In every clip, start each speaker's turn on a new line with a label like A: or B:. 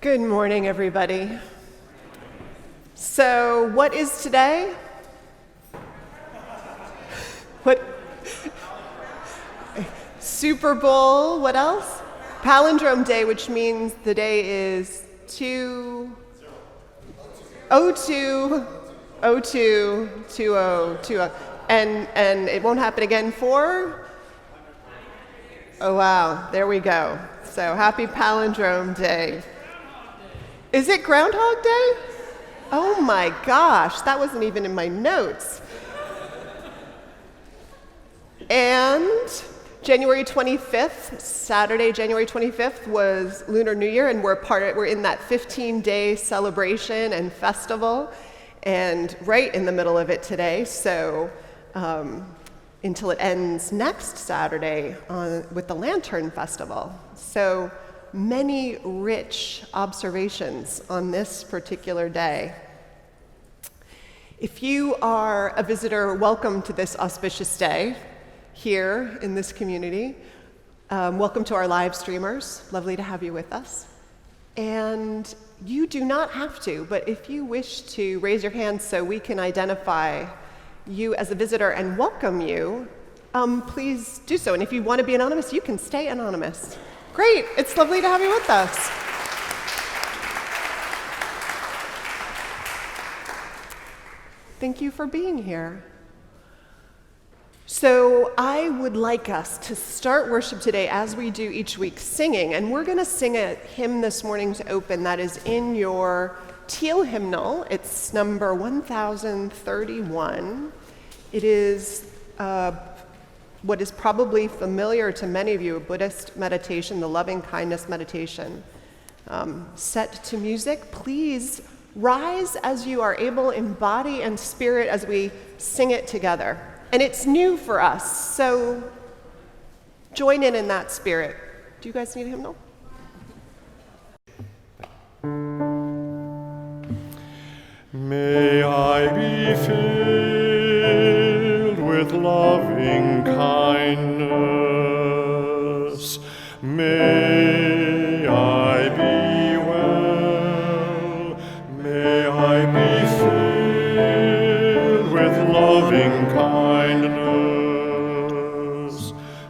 A: Good morning, everybody. So, what is today? What? Super Bowl, what else? Palindrome Day, which means the day is 2020. And it won't happen again for? Oh, wow, there we go. So, happy Palindrome Day. Is it Groundhog Day? Oh my gosh, that wasn't even in my notes. And January 25th, Saturday, January 25th was Lunar New Year, and we're in that 15-day celebration and festival, and right in the middle of it today. So until it ends next Saturday with the Lantern Festival. So many rich observations on this particular day. If you are a visitor, welcome to this auspicious day here in this community. Welcome to our live streamers. Lovely to have you with us. And you do not have to, but if you wish to raise your hand so we can identify you as a visitor and welcome you, please do so. And if you want to be anonymous, you can stay anonymous. Great, it's lovely to have you with us. Thank you for being here. So I would like us to start worship today as we do each week singing, and we're going to sing a hymn this morning to open that is in your teal hymnal. It's number 1031. It is what is probably familiar to many of you, a Buddhist meditation, the loving kindness meditation. Set to music, please rise as you are able in body and spirit as we sing it together. And it's new for us, so join in that spirit. Do you guys need a hymnal?
B: May I be filled with loving kindness. May I be well. May I be filled with loving kindness.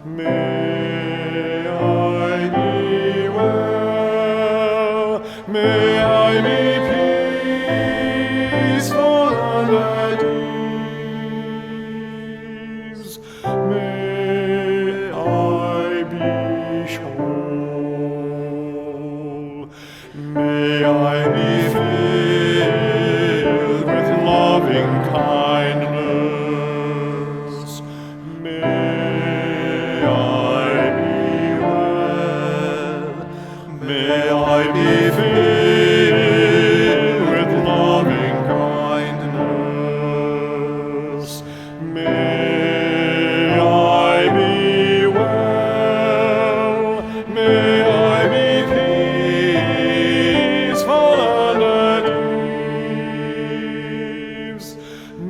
B: May I be well. May I be peaceful and at ease. May I be whole. May I be filled with loving kindness. May I be well. May I be filled with loving kindness. May I be well. May I be peaceful and at ease.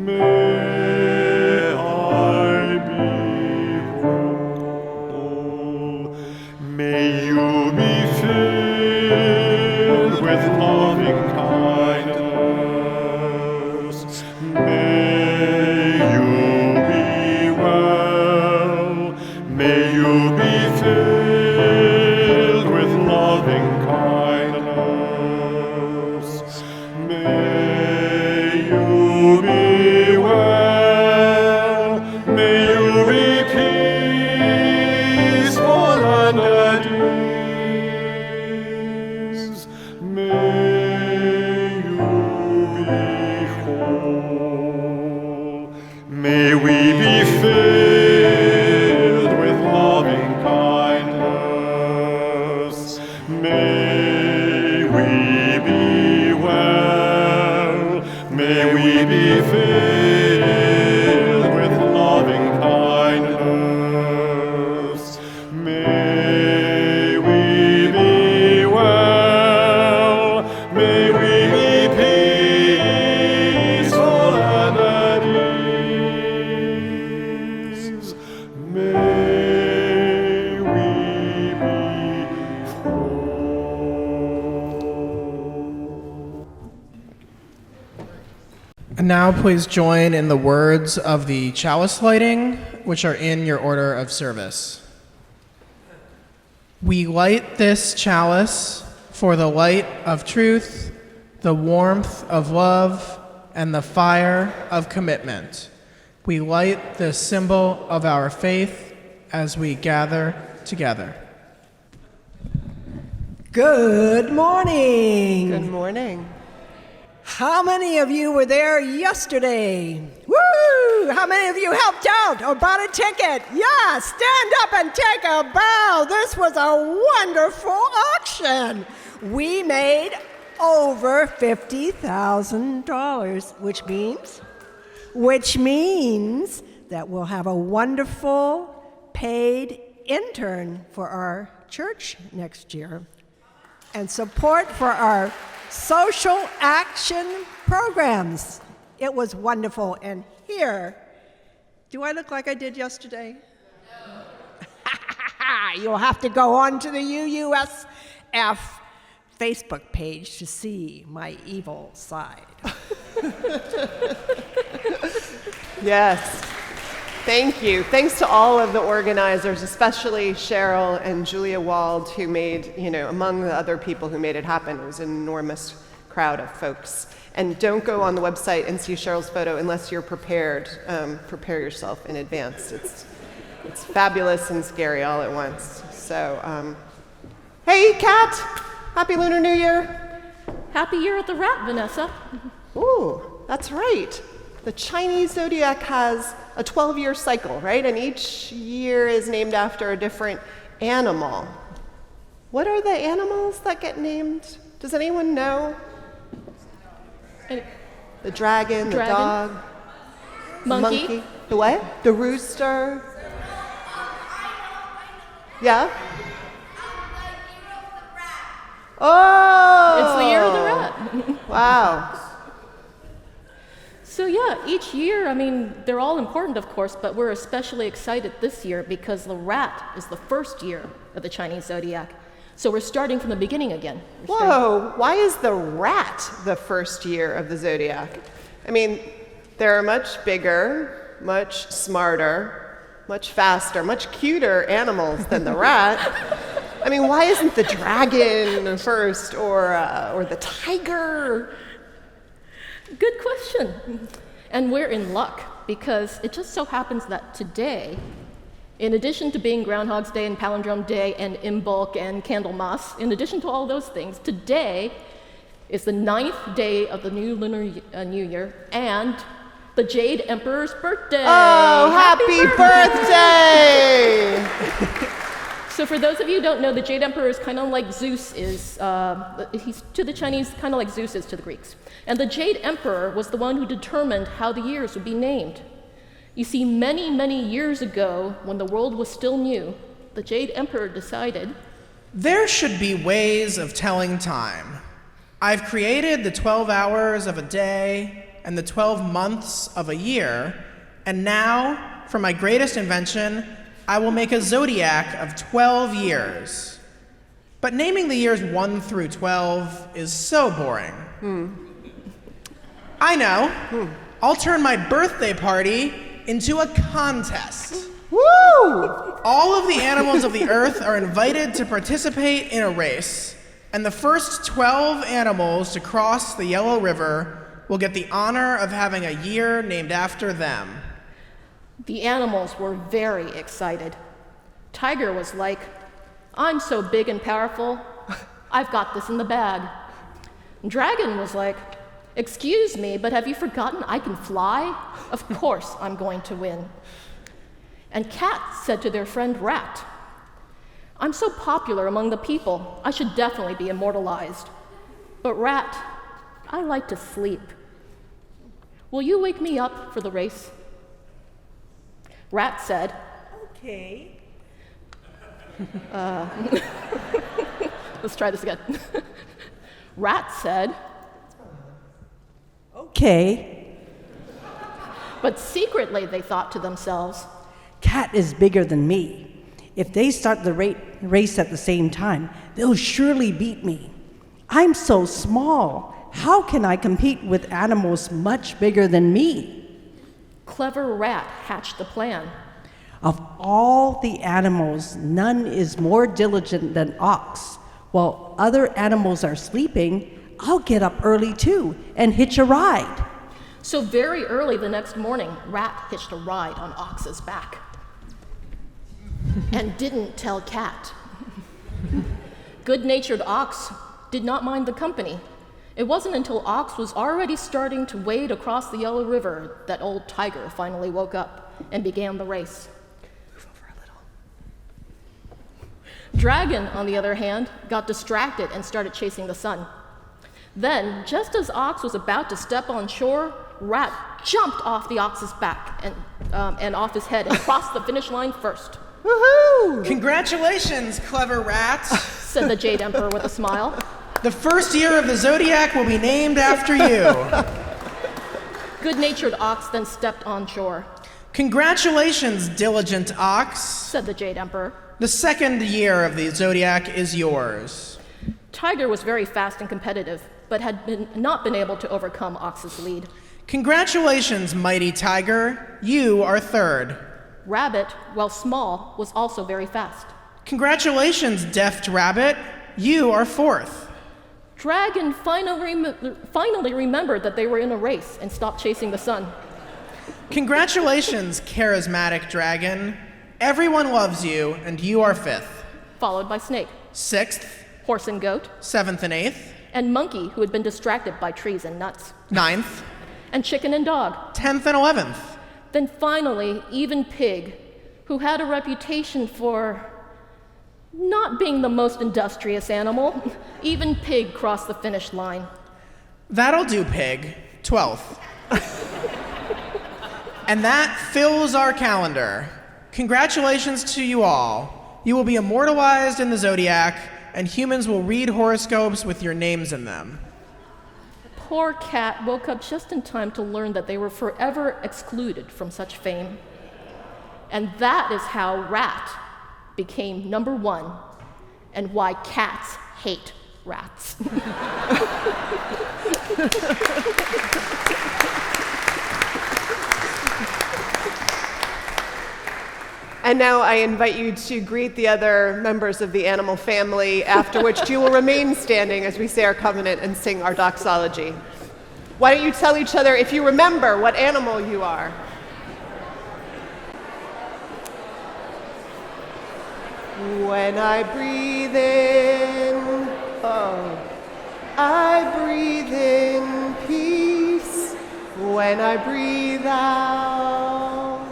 B: May I be whole. May you be filled with loving kindness. May you be well. May you be filled with loving kindness. May you be well. May you be peaceful and at ease. May you be whole. May we be filled with loving kindness. May we be well. May we be filled with loving kindness. May we be well. May we be peaceful and at ease.
C: now please join in the words of the chalice lighting, which are in your order of service. We light this chalice for the light of truth, the warmth of love, and the fire of commitment. We light the symbol of our faith as we gather together.
D: Good morning.
A: Good morning.
D: How many of you were there yesterday? Woo! How many of you helped out or bought a ticket? Yeah, stand up and take a bow. This was a wonderful auction. We made over $50,000, which means that we'll have a wonderful paid intern for our church next year and support for our social action programs. It was wonderful. And here, do I look like I did yesterday? No. You'll have to go on to the UUSF Facebook page to see my evil side.
A: Yes. Thank you. Thanks to all of the organizers, especially Cheryl and Julia-Gould, who made, among the other people who made it happen. It was an enormous crowd of folks. And don't go on the website and see Cheryl's photo unless you're prepared. Prepare yourself in advance. It's fabulous and scary all at once. So, hey, Kat! Happy Lunar New Year!
E: Happy Year of the Rat, Vanessa.
A: Ooh, that's right. The Chinese zodiac has a 12-year cycle, right? And each year is named after a different animal. What are the animals that get named? Does anyone know? The dragon, the dog,
E: monkey.
A: The monkey. The what? The rooster. Yeah? Oh!
E: It's the year of the rat.
A: Wow.
E: So yeah, each year, they're all important, of course, but we're especially excited this year because the rat is the first year of the Chinese zodiac. So we're starting from the beginning again.
A: Whoa, why is the rat the first year of the zodiac? There are much bigger, much smarter, much faster, much cuter animals than the rat. Why isn't the dragon first or the tiger?
E: Good question. And we're in luck because it just so happens that today, in addition to being Groundhog's Day and Palindrome Day and Imbolc and Candlemas, in addition to all those things, today is the 9th day of the new Lunar New Year and the Jade Emperor's birthday.
A: Oh, happy birthday!
E: So for those of you who don't know, the Jade Emperor is kind of like Zeus is, he's to the Chinese kind of like Zeus is to the Greeks. And the Jade Emperor was the one who determined how the years would be named. You see, many, many years ago, when the world was still new, the Jade Emperor decided,
C: there should be ways of telling time. I've created the 12 hours of a day and the 12 months of a year, and now, for my greatest invention, I will make a zodiac of 12 years. But naming the years 1 through 12 is so boring. I know. I'll turn my birthday party into a contest.
A: Woo!
C: All of the animals of the earth are invited to participate in a race, and the first 12 animals to cross the Yellow River will get the honor of having a year named after them.
E: The animals were very excited. Tiger was like, I'm so big and powerful, I've got this in the bag. Dragon was like, excuse me, but have you forgotten I can fly? Of course I'm going to win. And Cat said to their friend Rat, I'm so popular among the people, I should definitely be immortalized. But Rat, I like to sleep. Will you wake me up for the race? Rat said,
D: Okay.
E: Let's try this again. Rat said,
D: Okay.
E: But secretly they thought to themselves,
D: Cat is bigger than me. If they start the race at the same time, they'll surely beat me. I'm so small.
F: How can I compete with animals much bigger than me?
E: Clever Rat hatched the plan.
F: Of all the animals, none is more diligent than Ox. While other animals are sleeping, I'll get up early too and hitch a ride.
E: So very early the next morning, Rat hitched a ride on Ox's back. And didn't tell Cat. Good-natured Ox did not mind the company. It wasn't until Ox was already starting to wade across the Yellow River that old Tiger finally woke up and began the race. Move over a little. Dragon, on the other hand, got distracted and started chasing the sun. Then, just as Ox was about to step on shore, Rat jumped off the Ox's back and off his head and crossed the finish line first.
A: Woohoo!
C: Congratulations, clever rat.
E: Said the Jade Emperor with a smile.
C: The first year of the Zodiac will be named after you.
E: Good-natured Ox then stepped on shore.
C: Congratulations, diligent Ox.
E: Said the Jade Emperor.
C: The second year of the Zodiac is yours.
E: Tiger was very fast and competitive, but had not been able to overcome Ox's lead.
C: Congratulations, mighty Tiger. You are third.
E: Rabbit, while small, was also very fast.
C: Congratulations, deft Rabbit. You are fourth.
E: Dragon finally remembered that they were in a race and stopped chasing the sun.
C: Congratulations, charismatic Dragon. Everyone loves you, and you are fifth.
E: Followed by Snake,
C: Sixth,
E: Horse and Goat,
C: seventh and eighth,
E: and Monkey, who had been distracted by trees and nuts,
C: ninth,
E: and Chicken and Dog.
C: 10th and 11th.
E: Then finally, even Pig, who had a reputation for not being the most industrious animal, even Pig crossed the finish line.
C: That'll do, Pig. 12th. And that fills our calendar. Congratulations to you all. You will be immortalized in the Zodiac, and humans will read horoscopes with your names in them.
E: Poor Cat woke up just in time to learn that they were forever excluded from such fame. And that is how Rat became number one, and why cats hate rats.
A: And now I invite you to greet the other members of the animal family, after which you will remain standing as we say our covenant and sing our doxology. Why don't you tell each other, if you remember, what animal you are? When I breathe in, I breathe in peace. When I breathe out,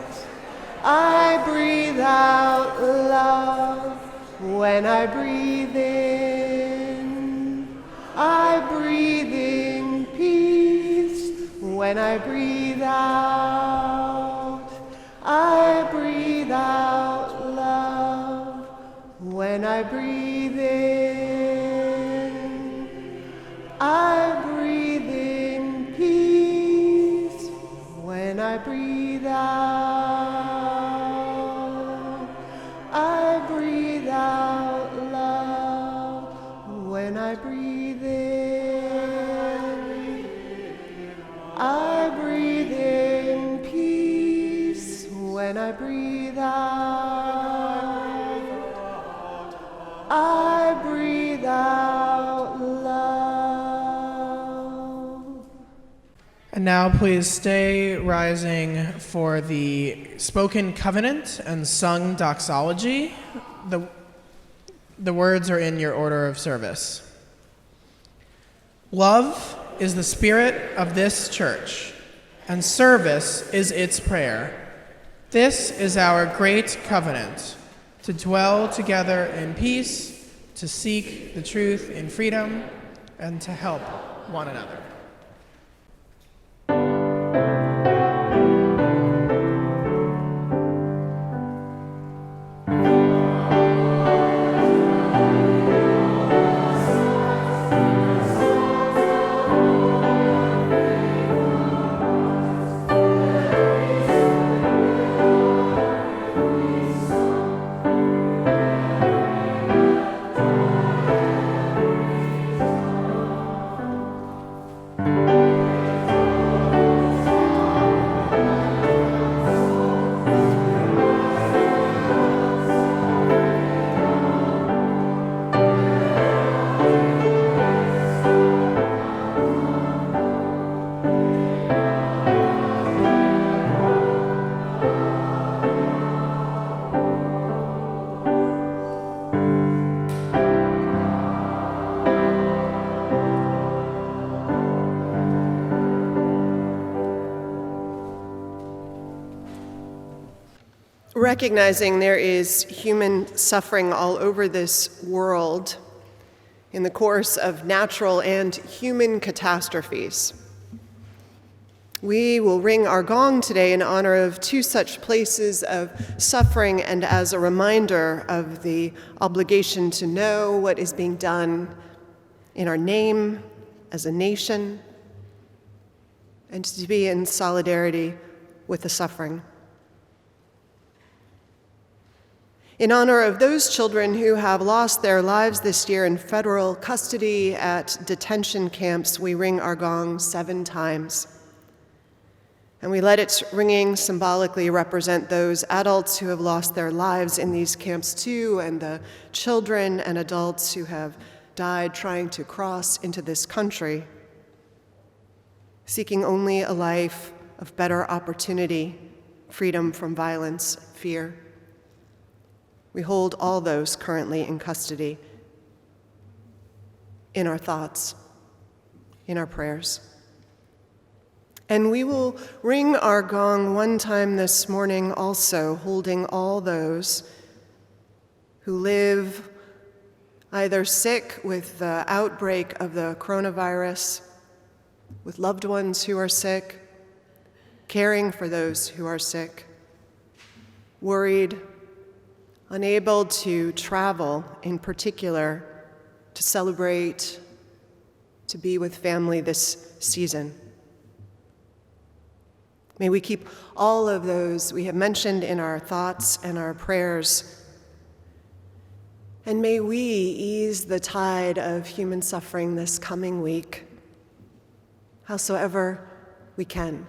A: I breathe out love. When I breathe in, I breathe in peace. When I breathe out, I breathe out love. When I breathe in, I breathe in peace. When I breathe out, I breathe out love. When I breathe in, I breathe in peace. When I breathe out, I breathe out love.
C: And now please stay rising for the spoken covenant and sung doxology. The words are in your order of service. Love is the spirit of this church, and service is its prayer. This is our great covenant, to dwell together in peace, to seek the truth in freedom, and to help one another.
A: recognizing there is human suffering all over this world in the course of natural and human catastrophes, we will ring our gong today in honor of two such places of suffering and as a reminder of the obligation to know what is being done in our name as a nation and to be in solidarity with the suffering. In honor of those children who have lost their lives this year in federal custody at detention camps, we ring our gong 7 times. And we let its ringing symbolically represent those adults who have lost their lives in these camps too, and the children and adults who have died trying to cross into this country, seeking only a life of better opportunity, freedom from violence, fear. We hold all those currently in custody in our thoughts, in our prayers. And we will ring our gong 1 time this morning also, holding all those who live either sick with the outbreak of the coronavirus, with loved ones who are sick, caring for those who are sick, worried, unable to travel, in particular, to celebrate, to be with family this season. May we keep all of those we have mentioned in our thoughts and our prayers, and may we ease the tide of human suffering this coming week, howsoever we can.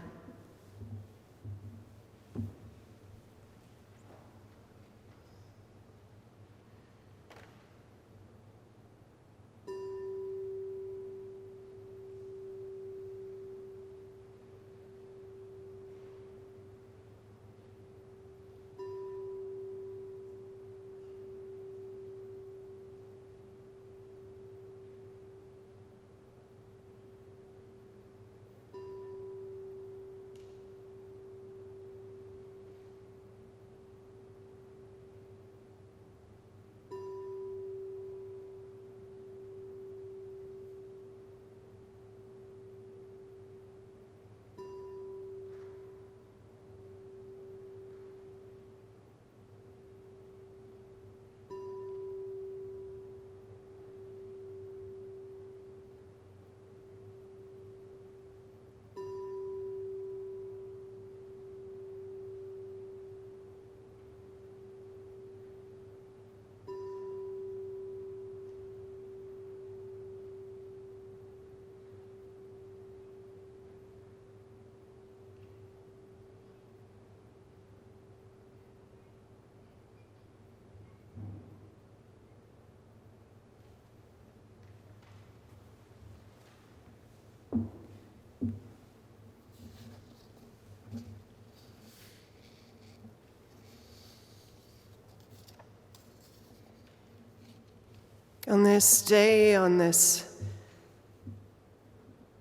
A: On this day, on this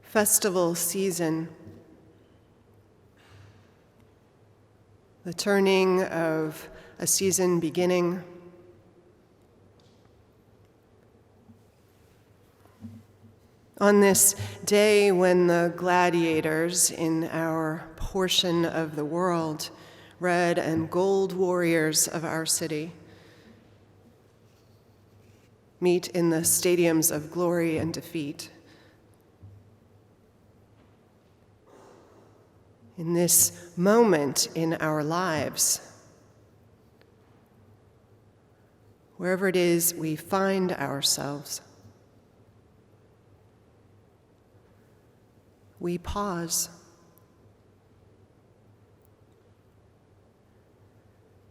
A: festival season, the turning of a season beginning, on this day when the gladiators in our portion of the world, red and gold warriors of our city, meet in the stadiums of glory and defeat. In this moment in our lives, wherever it is we find ourselves, we pause.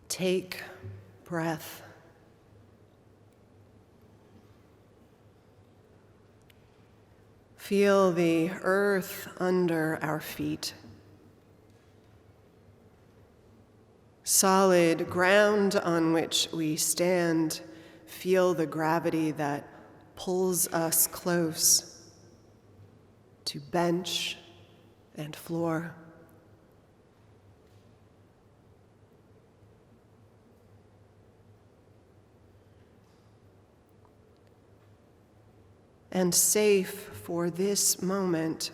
A: Take breath. Feel the earth under our feet. Solid ground on which we stand. Feel the gravity that pulls us close to bench and floor. and safe for this moment.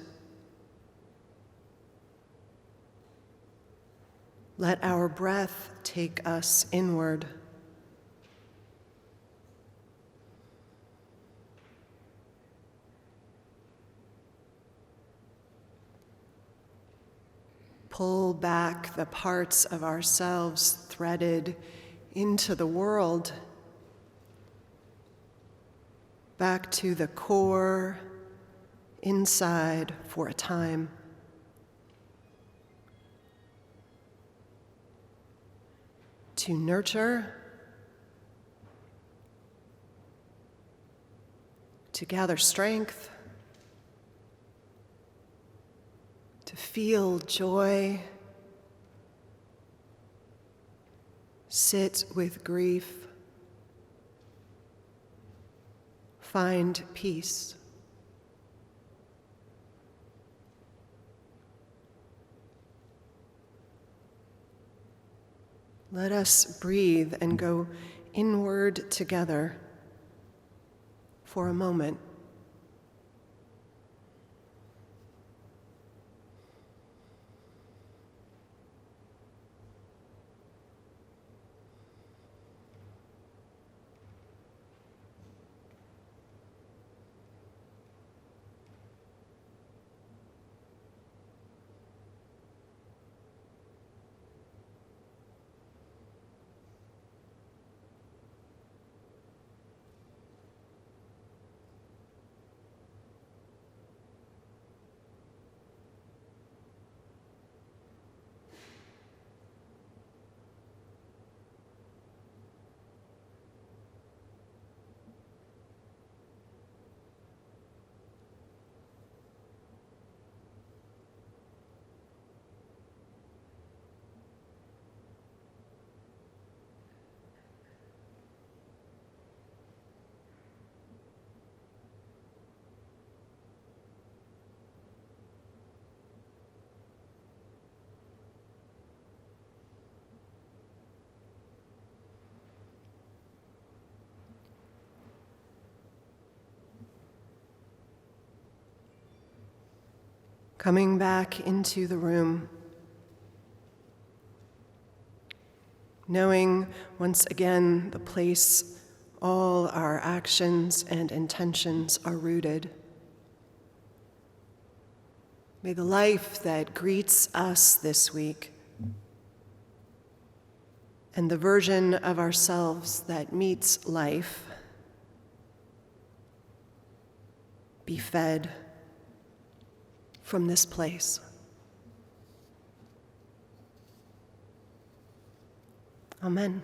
A: Let our breath take us inward. Pull back the parts of ourselves threaded into the world, back to the core, inside for a time. To nurture, to gather strength, to feel joy, sit with grief, find peace. Let us breathe and go inward together for a moment. Coming back into the room, knowing once again the place all our actions and intentions are rooted. May the life that greets us this week and the version of ourselves that meets life be fed from this place. Amen.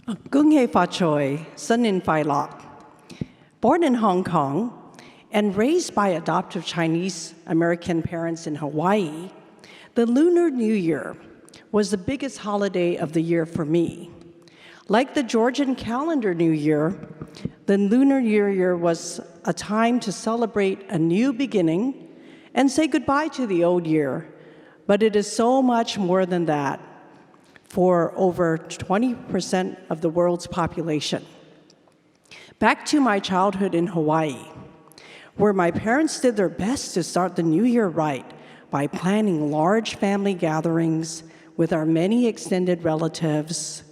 F: Gung Hei Fa Choi, Sun In Phai Lok. Born in Hong Kong and raised by adoptive Chinese American parents in Hawaii, the Lunar New Year was the biggest holiday of the year for me. Like the Georgian calendar New Year, the Lunar New Year was a time to celebrate a new beginning and say goodbye to the old year. But it is so much more than that for over 20% of the world's population. Back to my childhood in Hawaii, where my parents did their best to start the new year right by planning large family gatherings with our many extended relatives,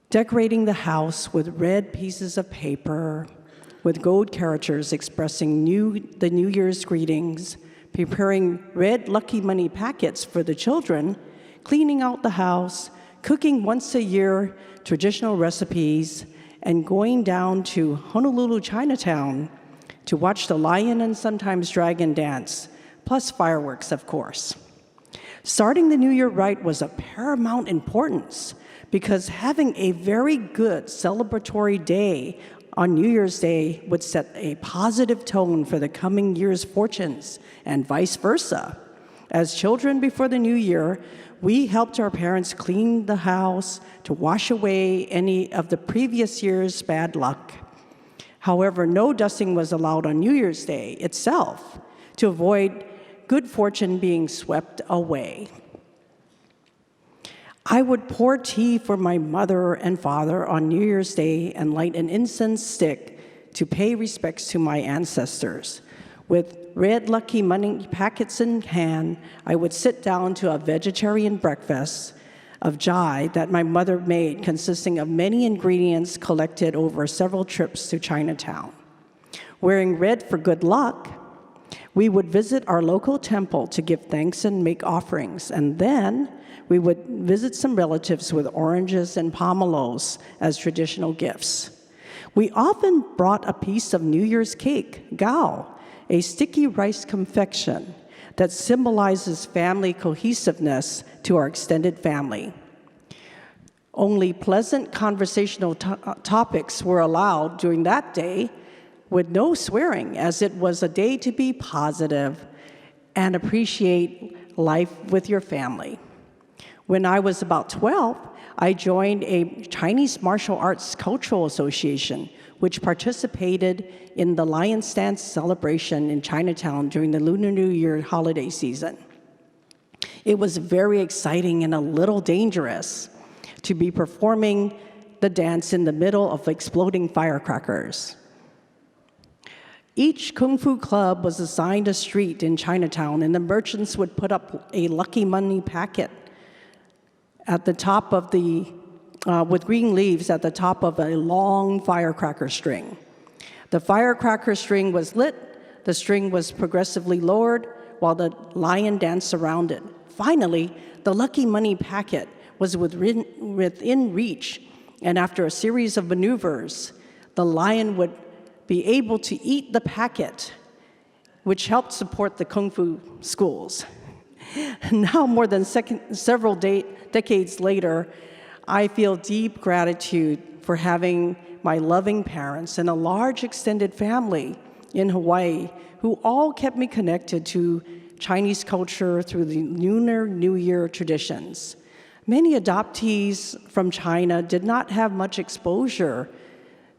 F: decorating the house with red pieces of paper, with gold characters expressing the New Year's greetings, preparing red lucky money packets for the children, cleaning out the house, cooking once a year traditional recipes, and going down to Honolulu Chinatown to watch the lion and sometimes dragon dance, plus fireworks, of course. Starting the New Year right was of paramount importance because having a very good celebratory day on New Year's Day would set a positive tone for the coming year's fortunes and vice versa. As children before the new year, we helped our parents clean the house to wash away any of the previous year's bad luck. However, no dusting was allowed on New Year's Day itself to avoid good fortune being swept away. I would pour tea for my mother and father on New Year's Day and light an incense stick to pay respects to my ancestors. With red lucky money packets in hand, I would sit down to a vegetarian breakfast of jai that my mother made, consisting of many ingredients collected over several trips to Chinatown. Wearing red for good luck, we would visit our local temple to give thanks and make offerings, and then we would visit some relatives with oranges and pomelos as traditional gifts. We often brought a piece of New Year's cake, gao, a sticky rice confection that symbolizes family cohesiveness to our extended family. Only pleasant conversational topics were allowed during that day, with no swearing, as it was a day to be positive and appreciate life with your family. When I was about 12, I joined a Chinese martial arts cultural association, which participated in the lion dance celebration in Chinatown during the Lunar New Year holiday season. It was very exciting and a little dangerous to be performing the dance in the middle of exploding firecrackers. Each Kung Fu club was assigned a street in Chinatown, and the merchants would put up a lucky money packet at the top of with green leaves at the top of a long firecracker string. The firecracker string was lit, the string was progressively lowered while the lion danced around it. Finally, the lucky money packet was within reach, and after a series of maneuvers, the lion would be able to eat the packet, which helped support the Kung Fu schools. Now, more than several decades later, I feel deep gratitude for having my loving parents and a large extended family in Hawaii who all kept me connected to Chinese culture through the Lunar New Year traditions. Many adoptees from China did not have much exposure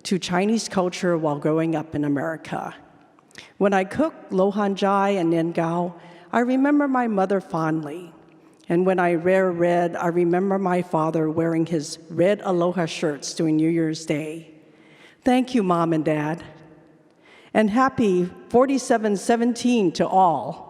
F: to Chinese culture while growing up in America. When I cook lohan jai and nian-gao, I remember my mother fondly. And when I wear red, I remember my father wearing his red aloha shirts during New Year's Day. Thank you, Mom and Dad. And happy 4717 to all.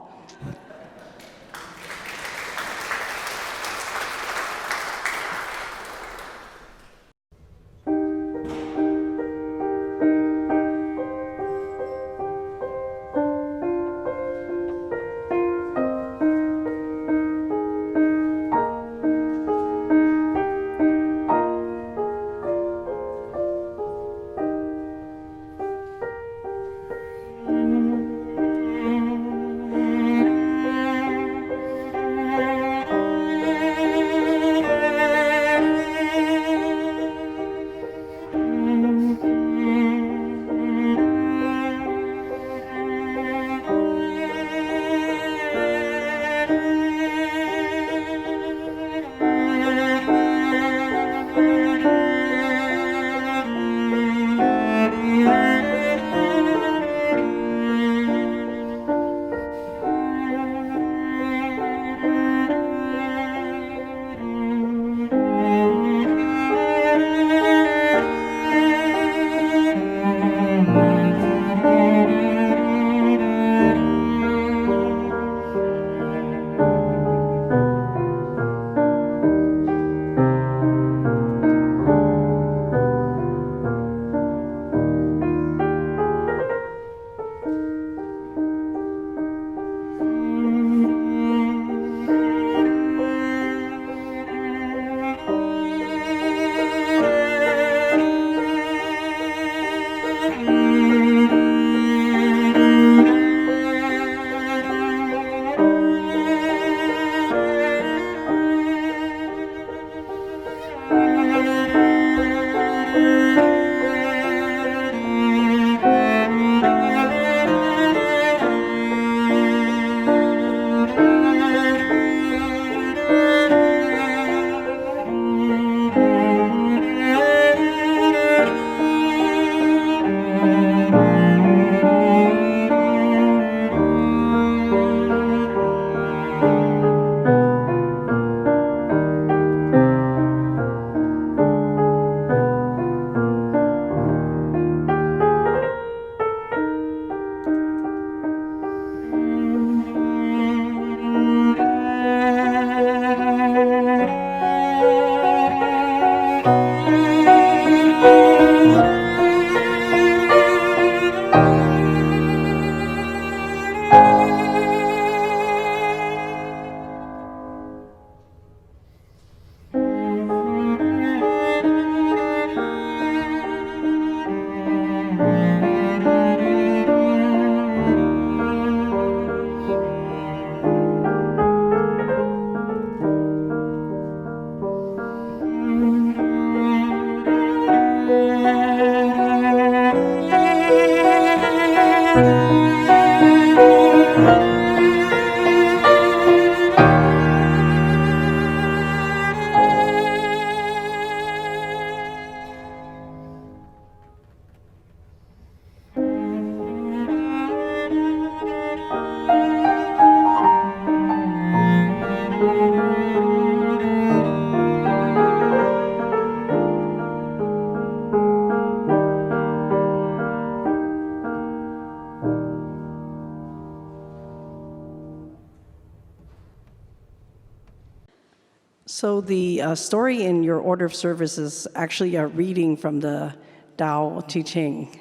F: So the story in your order of service is actually a reading from the Tao Te Ching.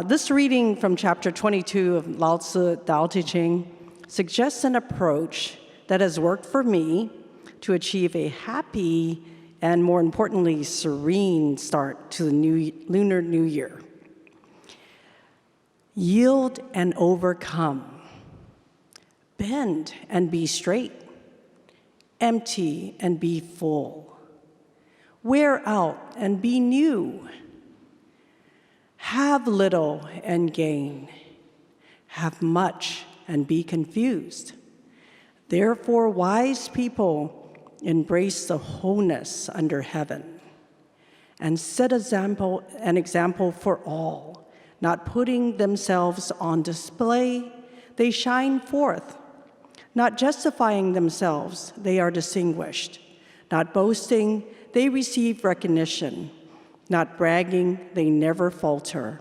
F: This reading from chapter 22 of Lao Tzu Tao Te Ching suggests an approach that has worked for me to achieve a happy and, more importantly, serene start to the Lunar New Year. Yield and overcome. Bend and be straight. Empty and be full. Wear out and be new. Have little and gain. Have much and be confused. Therefore, wise people embrace the wholeness under heaven and set an example for all, not putting themselves on display, they shine forth. Not justifying themselves, they are distinguished. Not boasting, they receive recognition. Not bragging, they never falter.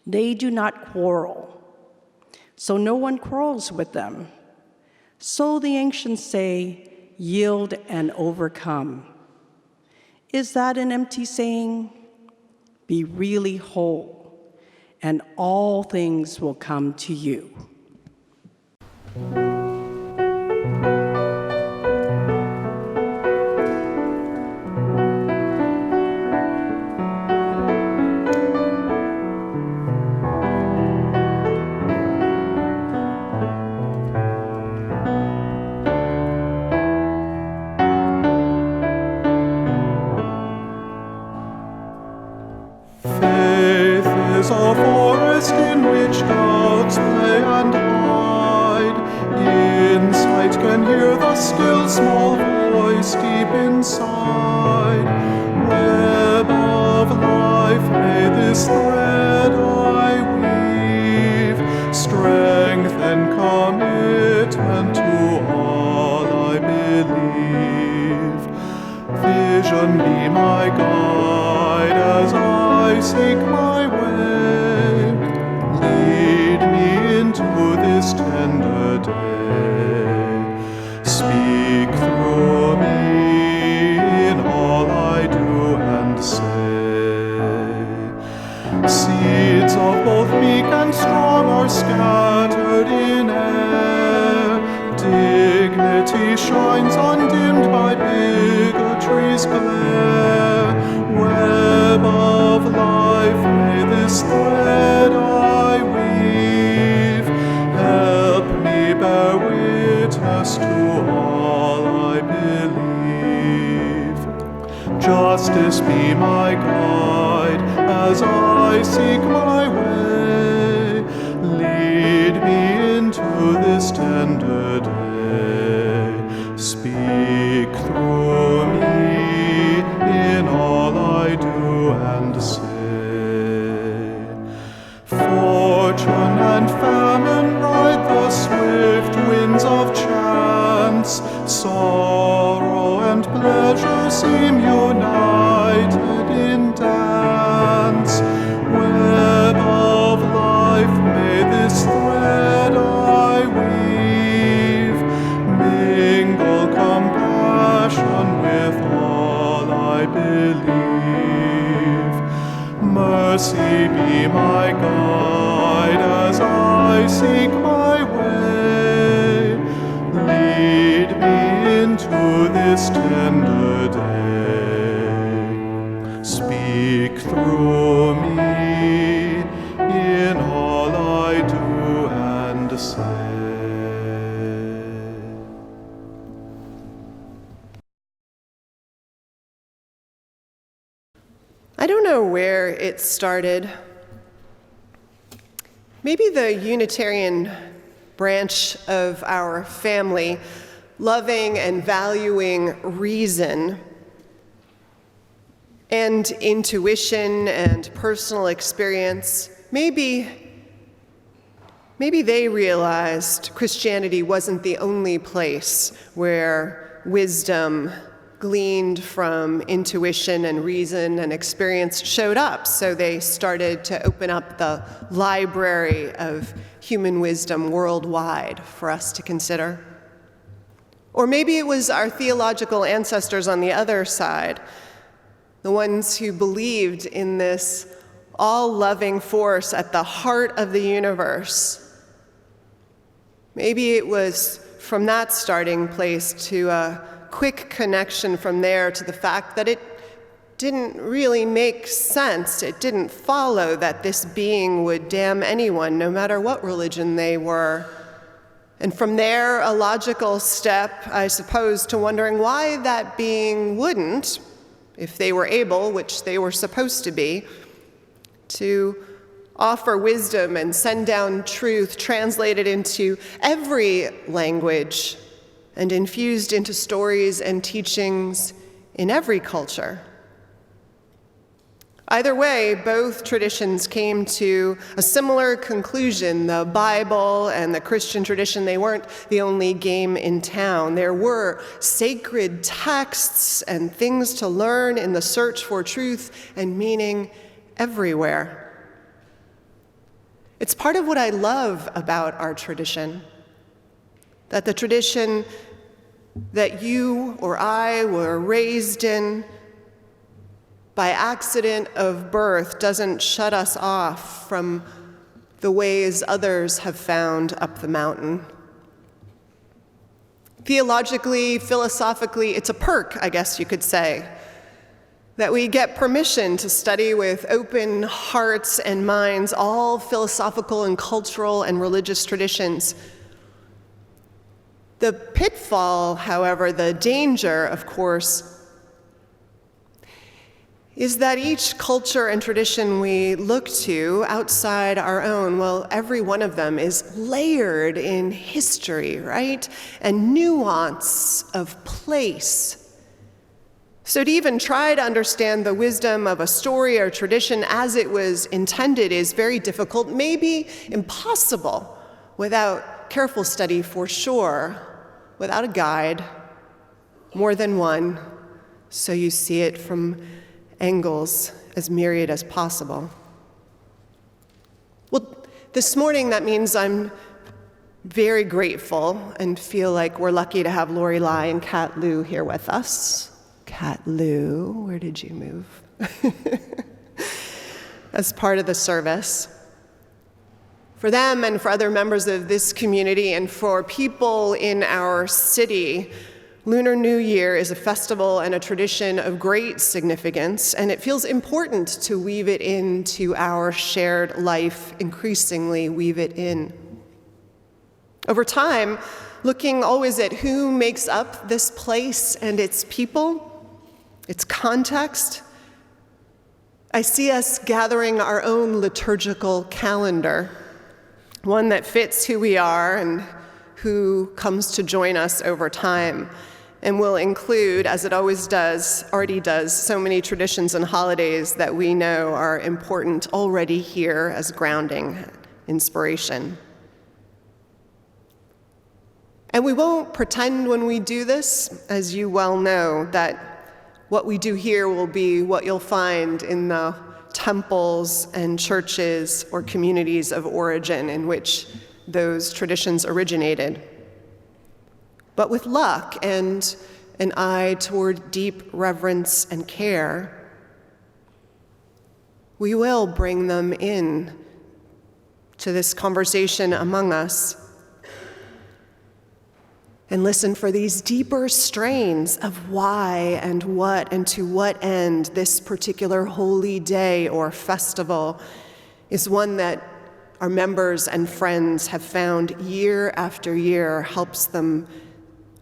F: They do not quarrel, so no one quarrels with them. So the ancients say, yield and overcome. Is that an empty saying? Be really whole, and all things will come to you.
B: Faith is a forest in which dogs play and hide. Insight can hear the still small voice deep inside. Web of life, may this thread I weave. Strength and commitment to all I believe. Vision be my guide as I seek my way. Lead me into this tender day. Speak through me in all I do and say. Seeds of both meek and strong are scattered in air. Dignity shines undimmed by bigotry's glare. Web of life, may this thread I weave. Help me bear witness to all I believe. Justice be my guide as I seek my way. Lead me into this tender day. Speak through me in all I do and say. Fortune and famine ride the swift winds of chance. Sorrow and pleasure seem united in dance. Web of life, may this thread I weave. Mingle compassion with all I believe. Mercy be my guide as I seek my way. Lead me into this tender day. Speak through me in all I do and say.
A: I don't know where it started. Maybe the Unitarian branch of our family, loving and valuing reason and intuition and personal experience, maybe they realized Christianity wasn't the only place where wisdom gleaned from intuition and reason and experience showed up. So they started to open up the library of human wisdom worldwide for us to consider. Or maybe it was our theological ancestors on the other side, the ones who believed in this all-loving force at the heart of the universe. Maybe it was from that starting place to a quick connection from there to the fact that it didn't really make sense. It didn't follow that this being would damn anyone, no matter what religion they were. And from there, a logical step, I suppose, to wondering why that being wouldn't, if they were able, which they were supposed to be, to offer wisdom and send down truth translated into every language and infused into stories and teachings in every culture. Either way, both traditions came to a similar conclusion. The Bible and the Christian tradition, they weren't the only game in town. There were sacred texts and things to learn in the search for truth and meaning everywhere. It's part of what I love about our tradition, that the tradition that you or I were raised in by accident of birth doesn't shut us off from the ways others have found up the mountain. Theologically, philosophically, it's a perk, I guess you could say, that we get permission to study with open hearts and minds all philosophical and cultural and religious traditions. The pitfall, however, the danger, of course, is that each culture and tradition we look to outside our own, well, every one of them is layered in history, right? And nuance of place. So to even try to understand the wisdom of a story or tradition as it was intended is very difficult, maybe impossible, without careful study for sure, without a guide, more than one, so you see it from angles as myriad as possible. Well, this morning that means I'm very grateful and feel like we're lucky to have Lori Lai and Kat Lou here with us. Kat Lou, where did you move? As part of the service. For them and for other members of this community and for people in our city, Lunar New Year is a festival and a tradition of great significance, and it feels important to weave it into our shared life, increasingly weave it in. Over time, looking always at who makes up this place and its people, its context, I see us gathering our own liturgical calendar, one that fits who we are and who comes to join us over time, and will include, as it always does, already does, so many traditions and holidays that we know are important already here as grounding inspiration. And we won't pretend when we do this, as you well know, that what we do here will be what you'll find in the temples and churches or communities of origin in which those traditions originated. But with luck and an eye toward deep reverence and care, we will bring them in to this conversation among us and listen for these deeper strains of why and what and to what end this particular holy day or festival is one that our members and friends have found year after year helps them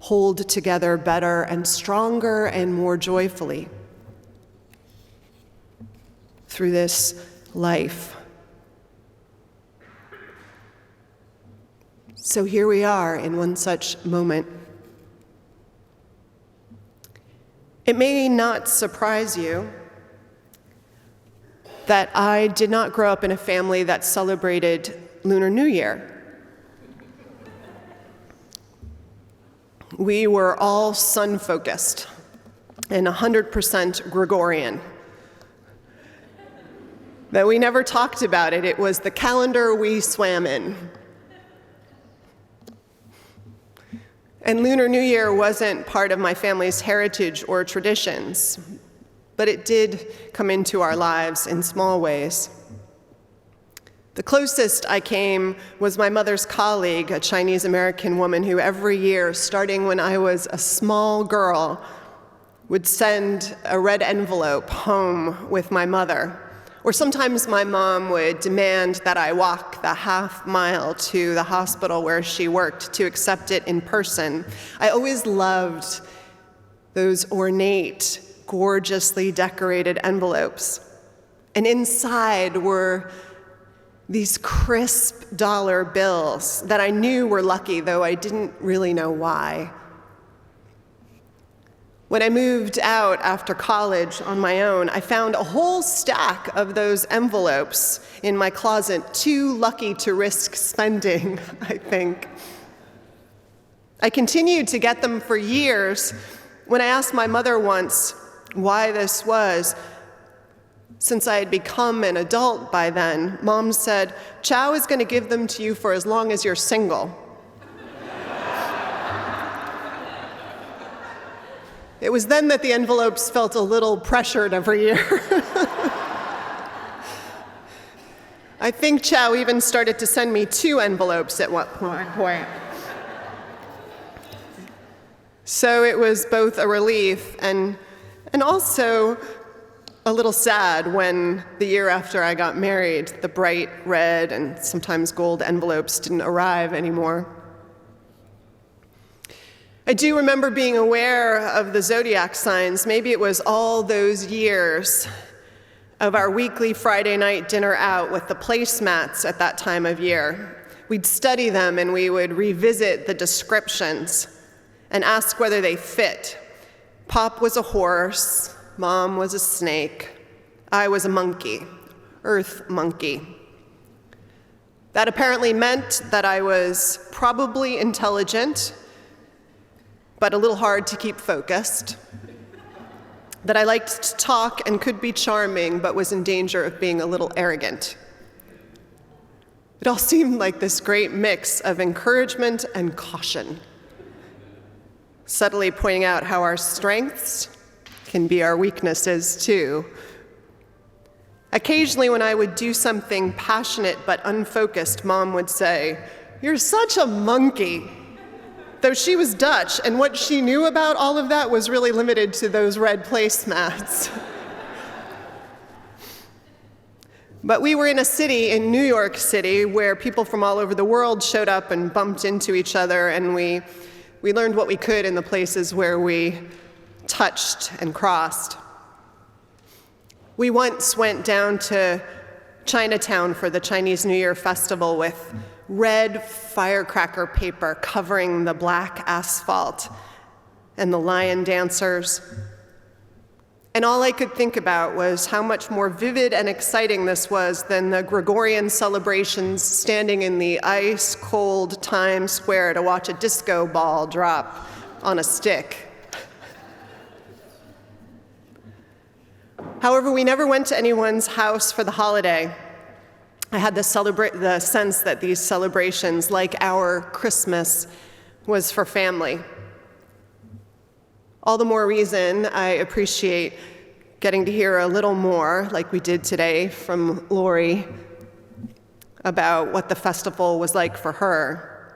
A: hold together better and stronger and more joyfully through this life. So here we are in one such moment. It may not surprise you that I did not grow up in a family that celebrated Lunar New Year. We were all sun-focused and 100% Gregorian. That we never talked about it. It was the calendar we swam in. And Lunar New Year wasn't part of my family's heritage or traditions, but it did come into our lives in small ways. The closest I came was my mother's colleague, a Chinese American woman who every year, starting when I was a small girl, would send a red envelope home with my mother. Or sometimes my mom would demand that I walk the half-mile to the hospital where she worked to accept it in person. I always loved those ornate, gorgeously decorated envelopes. And inside were these crisp dollar bills that I knew were lucky, though I didn't really know why. When I moved out after college on my own, I found a whole stack of those envelopes in my closet, too lucky to risk spending, I think. I continued to get them for years. When I asked my mother once why this was, since I had become an adult by then, Mom said, "Chow is going to give them to you for as long as you're single." It was then that the envelopes felt a little pressured every year. I think Chow even started to send me 2 envelopes at one point. So it was both a relief and also a little sad when the year after I got married, the bright red and sometimes gold envelopes didn't arrive anymore. I do remember being aware of the zodiac signs. Maybe it was all those years of our weekly Friday night dinner out with the placemats at that time of year. We'd study them and we would revisit the descriptions and ask whether they fit. Pop was a horse, Mom was a snake, I was a monkey, earth monkey. That apparently meant that I was probably intelligent, but a little hard to keep focused, that I liked to talk and could be charming, but was in danger of being a little arrogant. It all seemed like this great mix of encouragement and caution, subtly pointing out how our strengths can be our weaknesses too. Occasionally when I would do something passionate but unfocused, Mom would say, "You're such a monkey." Though she was Dutch, and what she knew about all of that was really limited to those red placemats. But we were in a city, in New York City, where people from all over the world showed up and bumped into each other, and we learned what we could in the places where we touched and crossed. We once went down to Chinatown for the Chinese New Year festival with red firecracker paper covering the black asphalt and the lion dancers. And all I could think about was how much more vivid and exciting this was than the Gregorian celebrations standing in the ice-cold Times Square to watch a disco ball drop on a stick. However, we never went to anyone's house for the holiday. I had the sense that these celebrations, like our Christmas, was for family. All the more reason I appreciate getting to hear a little more, like we did today from Lori, about what the festival was like for her.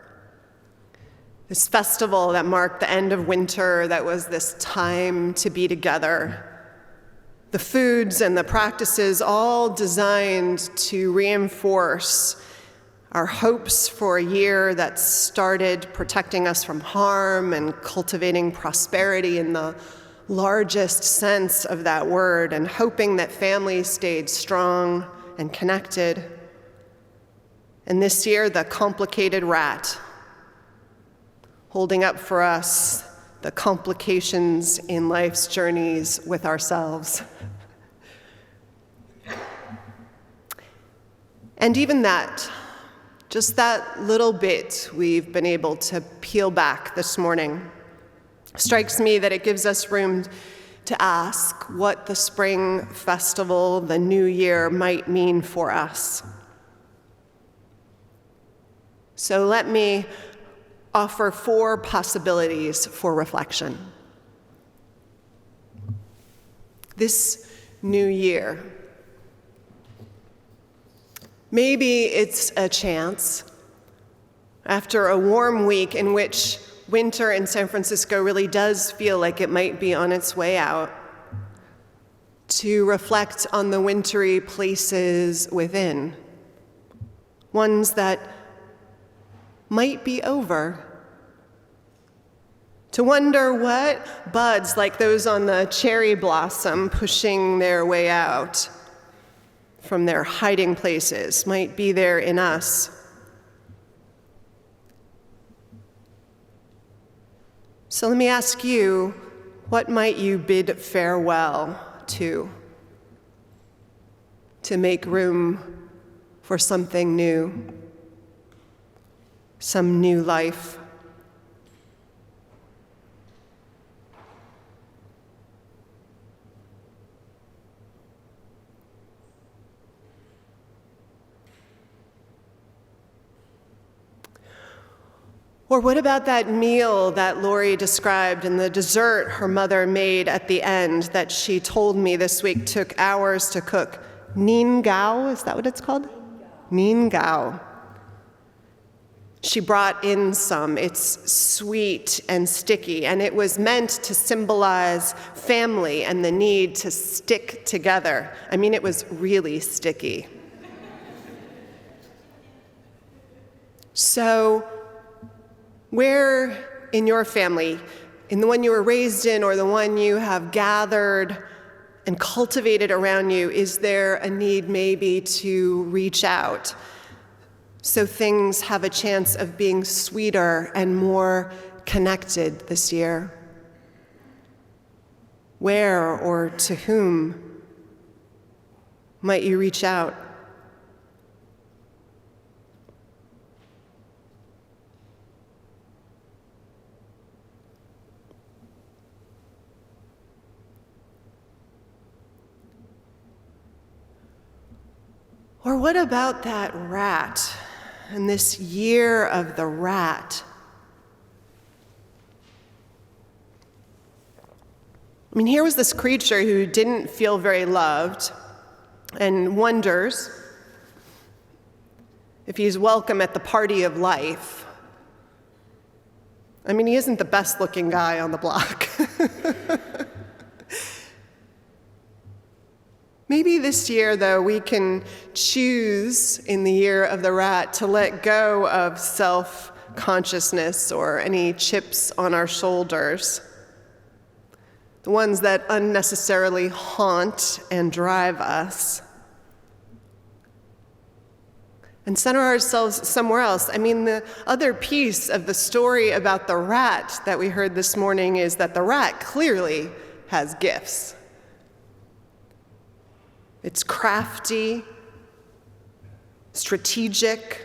A: This festival that marked the end of winter, that was this time to be together. The foods and the practices all designed to reinforce our hopes for a year that started protecting us from harm and cultivating prosperity in the largest sense of that word, and hoping that families stayed strong and connected. And this year, the complicated rat, holding up for us the complications in life's journeys with ourselves. And even that, just that little bit we've been able to peel back this morning, strikes me that it gives us room to ask what the spring festival, the new year, might mean for us. So let me offer 4 possibilities for reflection. This new year, maybe it's a chance, after a warm week in which winter in San Francisco really does feel like it might be on its way out, to reflect on the wintry places within, ones that might be over. To wonder what buds, like those on the cherry blossom pushing their way out from their hiding places, might be there in us. So let me ask you, what might you bid farewell to make room for something new, some new life? Or what about that meal that Lori described and the dessert her mother made at the end that she told me this week took hours to cook? Nian Gao, is that what it's called? Nian Gao. She brought in some. It's sweet and sticky, and it was meant to symbolize family and the need to stick together. I mean, it was really sticky. So, where in your family, in the one you were raised in or the one you have gathered and cultivated around you, is there a need maybe to reach out so things have a chance of being sweeter and more connected this year? Where or to whom might you reach out? Or what about that rat and this year of the rat? I mean, here was this creature who didn't feel very loved and wonders if he's welcome at the party of life. I mean, he isn't the best looking guy on the block. Maybe this year, though, we can choose in the year of the rat to let go of self-consciousness or any chips on our shoulders, the ones that unnecessarily haunt and drive us, and center ourselves somewhere else. I mean, the other piece of the story about the rat that we heard this morning is that the rat clearly has gifts. It's crafty, strategic,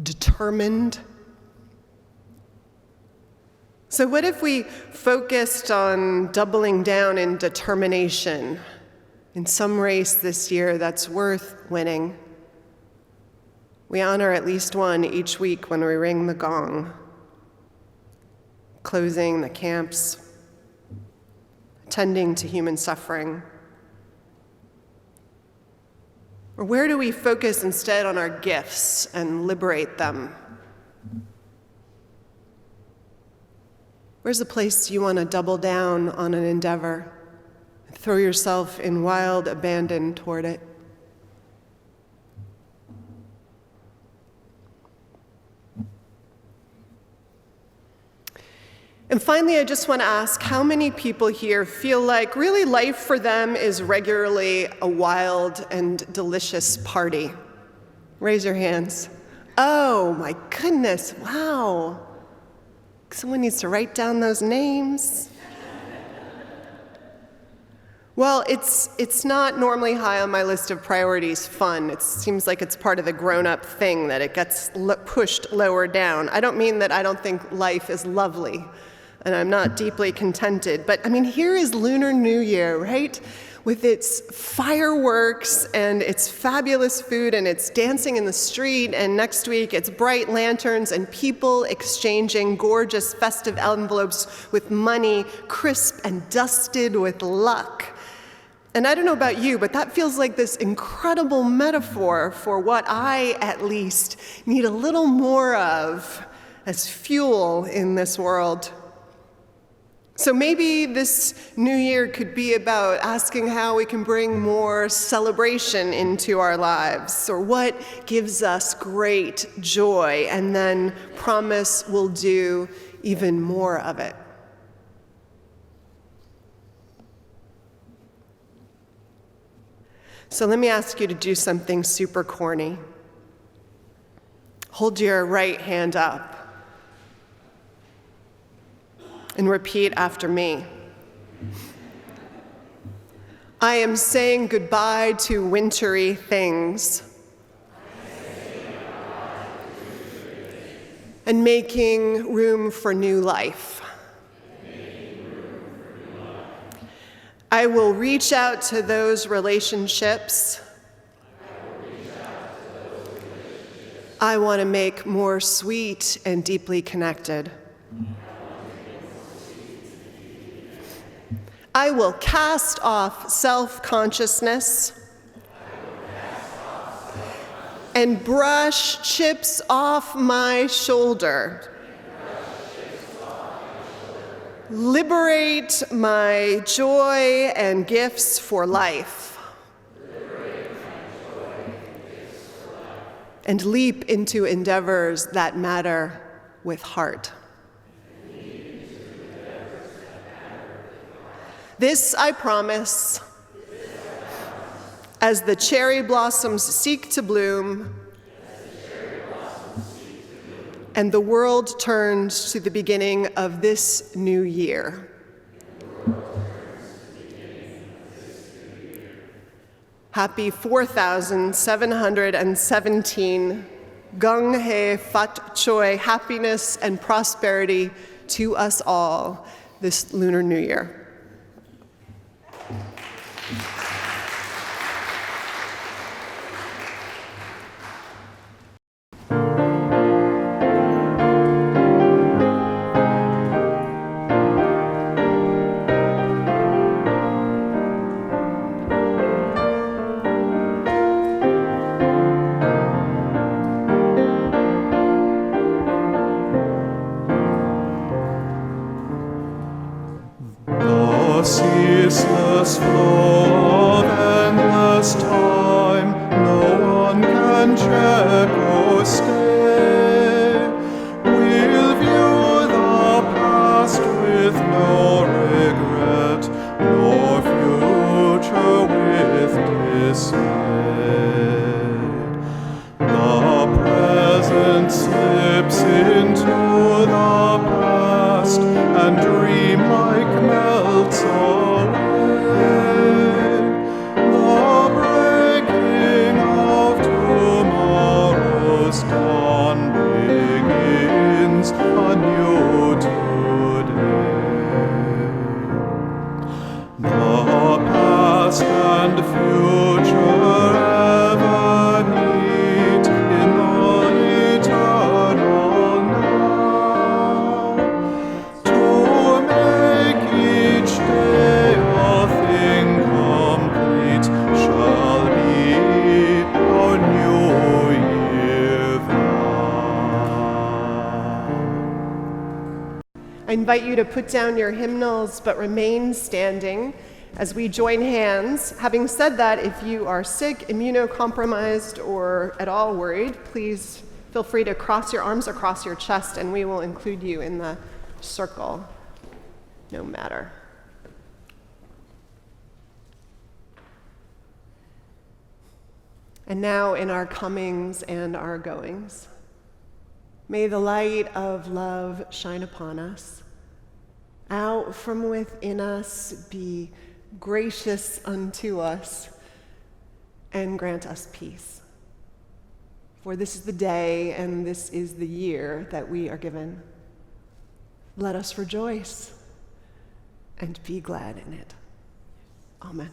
A: determined. So what if we focused on doubling down in determination in some race this year that's worth winning? We honor at least one each week when we ring the gong, closing the camps, attending to human suffering. Or where do we focus instead on our gifts and liberate them? Where's a place you want to double down on an endeavor and throw yourself in wild abandon toward it? And finally, I just want to ask, how many people here feel like really life for them is regularly a wild and delicious party? Raise your hands. Oh my goodness, wow. Someone needs to write down those names. Well, it's not normally high on my list of priorities, fun. It seems like it's part of the grown-up thing that it gets pushed lower down. I don't mean that I don't think life is lovely, and I'm not deeply contented. But I mean, here is Lunar New Year, right? with its fireworks and its fabulous food and its dancing in the street, and next week it's bright lanterns and people exchanging gorgeous festive envelopes with money, crisp and dusted with luck. And I don't know about you, but that feels like this incredible metaphor for what I, at least, need a little more of as fuel in this world. So maybe this new year could be about asking how we can bring more celebration into our lives, or what gives us great joy, and then promise we'll do even more of it. So let me ask you to do something super corny. Hold your right hand up and repeat after me. I am saying goodbye to wintry things and making room for new life. I will reach out to those relationships I want to make more sweet and deeply connected. I will cast off self-consciousness and brush chips off my shoulder. Liberate my joy and gifts for life. And leap into endeavors that matter with heart. This I promise, as the cherry blossoms seek to bloom, and the world turns to the beginning of this new year. Happy 4,717 Gung He Fat Choi, happiness and prosperity to us all this Lunar New Year.
B: Ceaseless flow of endless time, no one can check or stay. We'll view the past with no regret, nor future with dismay. The present slips into the past, and dream like melts away. The breaking of tomorrow's dawn begins anew today. The past and future ever meet in the eternal now, to make each day a thing complete shall be our New Year vow.
A: I invite you to put down your hymnals but remain standing as we join hands. Having said that, if you are sick, immunocompromised, or at all worried, please feel free to cross your arms across your chest and we will include you in the circle, no matter. And now in our comings and our goings, may the light of love shine upon us. Out from within us be gracious unto us and grant us peace. For this is the day and this is the year that we are given. Let us rejoice and be glad in it. Amen.